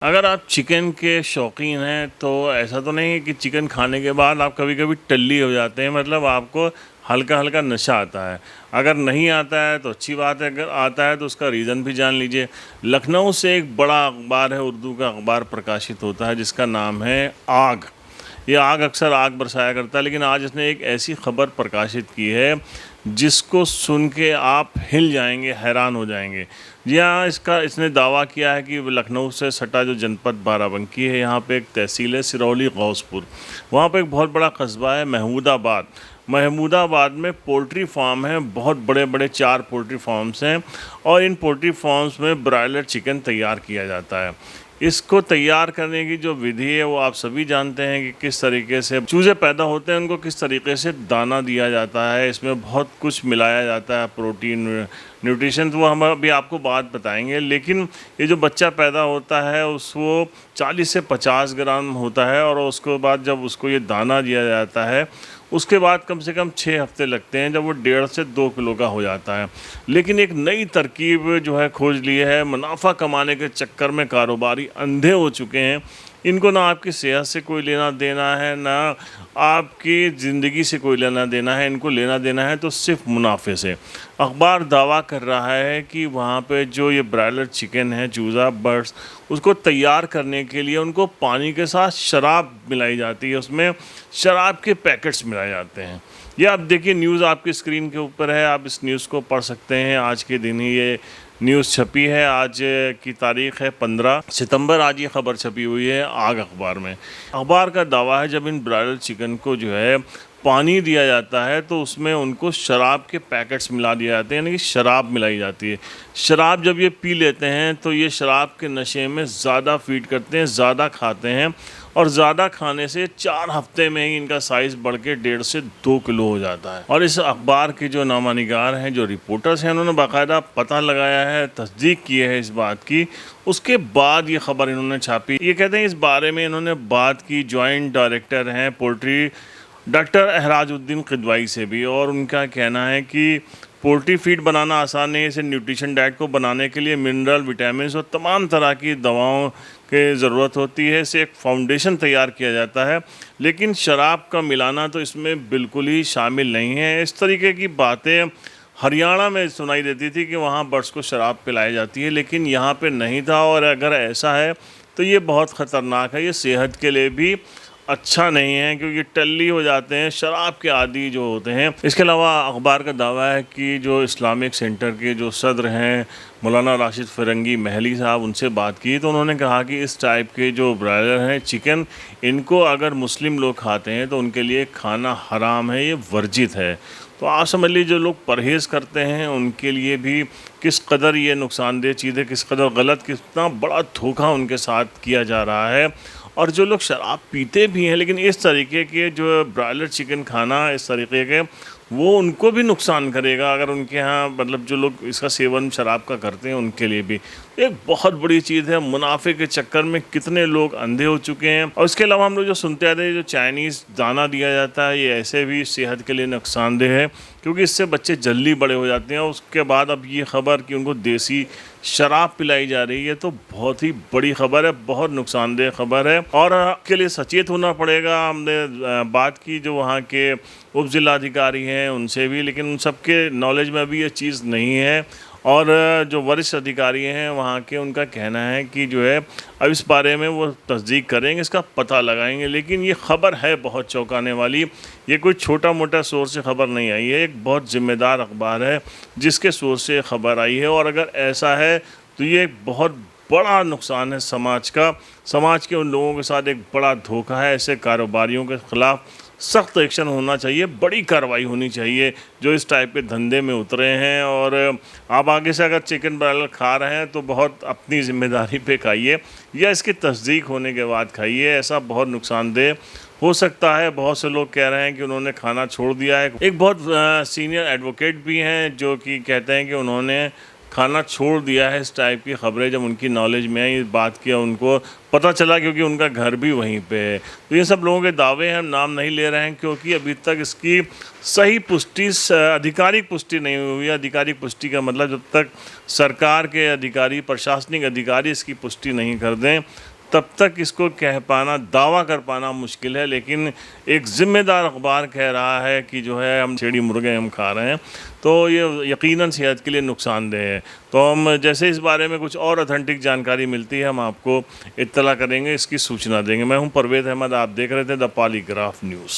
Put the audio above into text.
अगर आप चिकन के शौकीन हैं तो ऐसा तो नहीं है कि चिकन खाने के बाद आप कभी कभी टल्ली हो जाते हैं, मतलब आपको हल्का हल्का नशा आता है। अगर नहीं आता है तो अच्छी बात है, अगर आता है तो उसका रीज़न भी जान लीजिए। लखनऊ से एक बड़ा अखबार है, उर्दू का अखबार प्रकाशित होता है जिसका नाम है आग। ये आग अक्सर आग बरसाया करता है, लेकिन आज इसने एक ऐसी खबर प्रकाशित की है जिसको सुन के आप हिल जाएंगे, हैरान हो जाएंगे। जी हाँ, इसने दावा किया है कि लखनऊ से सटा जो जनपद बाराबंकी है, यहाँ पे एक तहसील है सिरौली गौसपुर। वहाँ पे एक बहुत बड़ा कस्बा है महमूदाबाद। महमूदाबाद में पोल्ट्री फार्म है, बहुत बड़े बड़े 4 पोल्ट्री फार्म्स हैं, और इन पोल्ट्री फार्म्स में ब्रायलर चिकन तैयार किया जाता है। इसको तैयार करने की जो विधि है वो आप सभी जानते हैं कि किस तरीके से चूज़े पैदा होते हैं, उनको किस तरीके से दाना दिया जाता है। इसमें बहुत कुछ मिलाया जाता है, प्रोटीन, न्यूट्रिशन, तो वो हम अभी आपको बात बताएंगे। लेकिन ये जो बच्चा पैदा होता है वो 40 से 50 ग्राम होता है, और उसके बाद जब उसको ये दाना दिया जाता है उसके बाद कम से कम 6 हफ्ते लगते हैं, जब वो 1.5 से 2 किलो का हो जाता है। लेकिन एक नई तरकीब जो है खोज ली है, मुनाफा कमाने के चक्कर में कारोबारी अंधे हो चुके हैं। इनको ना आपकी सेहत से कोई लेना देना है, ना आपकी ज़िंदगी से कोई लेना देना है। इनको लेना देना है तो सिर्फ मुनाफे से। अखबार दावा कर रहा है कि वहाँ पे जो ये ब्रायलर चिकन है, चूज़ा बर्ड्स, उसको तैयार करने के लिए उनको पानी के साथ शराब मिलाई जाती है, उसमें शराब के पैकेट्स मिलाए जाते हैं। ये आप देखिए, न्यूज़ आपकी स्क्रीन के ऊपर है, आप इस न्यूज़ को पढ़ सकते हैं। आज के दिन ही ये न्यूज़ छपी है, आज की तारीख़ है 15 सितंबर। आज ये ख़बर छपी हुई है आग अखबार में। अखबार का दावा है जब इन ब्रायलर चिकन को जो है पानी दिया जाता है तो उसमें उनको शराब के पैकेट्स मिला दिए जाते हैं, यानी कि शराब मिलाई जाती है। शराब जब ये पी लेते हैं तो ये शराब के नशे में ज़्यादा फीड करते हैं, ज़्यादा खाते हैं, और ज़्यादा खाने से 4 हफ्ते में ही इनका साइज़ बढ़ के 1.5 से 2 किलो हो जाता है। और इस अखबार के जो नामानिगार हैं, जो रिपोर्टर्स हैं, उन्होंने बाकायदा पता लगाया है, तस्दीक की है इस बात की। उसके बाद ये ख़बर इन्होंने छापी। ये कहते हैं इस बारे में इन्होंने बात की जॉइंट डायरेक्टर हैं पोल्ट्री डॉक्टर एहराजुद्दीन किदवाई से भी, और उनका कहना है कि पोल्ट्री फीड बनाना आसान नहीं है। इसे न्यूट्रिशन डाइट को बनाने के लिए मिनरल, विटामिन और तमाम तरह की दवाओं की ज़रूरत होती है। इसे एक फाउंडेशन तैयार किया जाता है, लेकिन शराब का मिलाना तो इसमें बिल्कुल ही शामिल नहीं है। इस तरीके की बातें हरियाणा में सुनाई देती थी कि वहाँ बर्ड्स को शराब पिलाई जाती है, लेकिन यहाँ पे नहीं था। और अगर ऐसा है तो ये बहुत ख़तरनाक है, ये सेहत के लिए भी अच्छा नहीं है, क्योंकि टल्ली हो जाते हैं, शराब के आदी जो होते हैं। इसके अलावा अखबार का दावा है कि जो इस्लामिक सेंटर के जो सदर हैं मौलाना राशिद फ़िरंगी महली साहब, उनसे बात की तो उन्होंने कहा कि इस टाइप के जो ब्रायलर हैं चिकन, इनको अगर मुस्लिम लोग खाते हैं तो उनके लिए खाना हराम है, ये वर्जित है। तो आप समझ लीजिए, जो लोग परहेज़ करते हैं उनके लिए भी किस कदर ये नुकसानदेह चीज़ है, किस कदर गलत, कितना बड़ा धोखा उनके साथ किया जा रहा है। और जो लोग शराब पीते भी हैं लेकिन इस तरीके के जो ब्रायलर चिकन खाना इस तरीके के, वो उनको भी नुकसान करेगा। अगर उनके यहाँ मतलब जो लोग इसका सेवन शराब का करते हैं उनके लिए भी एक बहुत बड़ी चीज़ है। मुनाफे के चक्कर में कितने लोग अंधे हो चुके हैं। और इसके अलावा हम लोग जो सुनते आते हैं, जो चाइनीज़ दाना दिया जाता है, ये ऐसे भी सेहत के लिए नुकसानदेह है, क्योंकि इससे बच्चे जल्दी बड़े हो जाते हैं। उसके बाद अब ये खबर कि उनको देसी शराब पिलाई जा रही है, तो बहुत ही बड़ी खबर है, बहुत नुकसानदेह खबर है, और के लिए सचेत होना पड़ेगा। हमने बात की जो वहाँ के उप जिलाधिकारी हैं उनसे भी, लेकिन उन सबके नॉलेज में अभी ये चीज़ नहीं है। और जो वरिष्ठ अधिकारी हैं वहाँ के, उनका कहना है कि जो है अब इस बारे में वो तस्दीक करेंगे, इसका पता लगाएंगे। लेकिन ये ख़बर है बहुत चौंकाने वाली। ये कोई छोटा मोटा सोर्स से ख़बर नहीं आई है, एक बहुत ज़िम्मेदार अखबार है जिसके सोर्स से ख़बर आई है। और अगर ऐसा है तो ये एक बहुत बड़ा नुकसान है समाज का। समाज के उन लोगों के साथ एक बड़ा धोखा है। ऐसे कारोबारियों के ख़िलाफ़ सख्त एक्शन होना चाहिए, बड़ी कार्रवाई होनी चाहिए जो इस टाइप के धंधे में उतरे हैं। और आप आगे से अगर चिकन ब्रायलर खा रहे हैं तो बहुत अपनी ज़िम्मेदारी पे खाइए, या इसकी तस्दीक होने के बाद खाइए। ऐसा बहुत नुकसानदेह हो सकता है। बहुत से लोग कह रहे हैं कि उन्होंने खाना छोड़ दिया है। एक बहुत सीनियर एडवोकेट भी हैं जो कि कहते हैं कि उन्होंने खाना छोड़ दिया है। इस टाइप की ख़बरें जब उनकी नॉलेज में आई, इस बात की उनको पता चला, क्योंकि उनका घर भी वहीं पे है। तो ये सब लोगों के दावे हैं, हम नाम नहीं ले रहे हैं क्योंकि अभी तक इसकी सही पुष्टि आधिकारिक पुष्टि नहीं हुई है। आधिकारिक पुष्टि का मतलब जब तक सरकार के अधिकारी, प्रशासनिक अधिकारी इसकी पुष्टि नहीं कर दें तब तक इसको कह पाना, दावा कर पाना मुश्किल है। लेकिन एक ज़िम्मेदार अखबार कह रहा है कि जो है हम छेड़ी मुर्गे हम खा रहे हैं, तो ये यकीनन सेहत के लिए नुकसानदेह है। तो हम जैसे इस बारे में कुछ और ऑथेंटिक जानकारी मिलती है हम आपको इत्तला करेंगे, इसकी सूचना देंगे। मैं हूं परवेज़ अहमद, आप देख रहे थे द पॉलीग्राफ न्यूज़।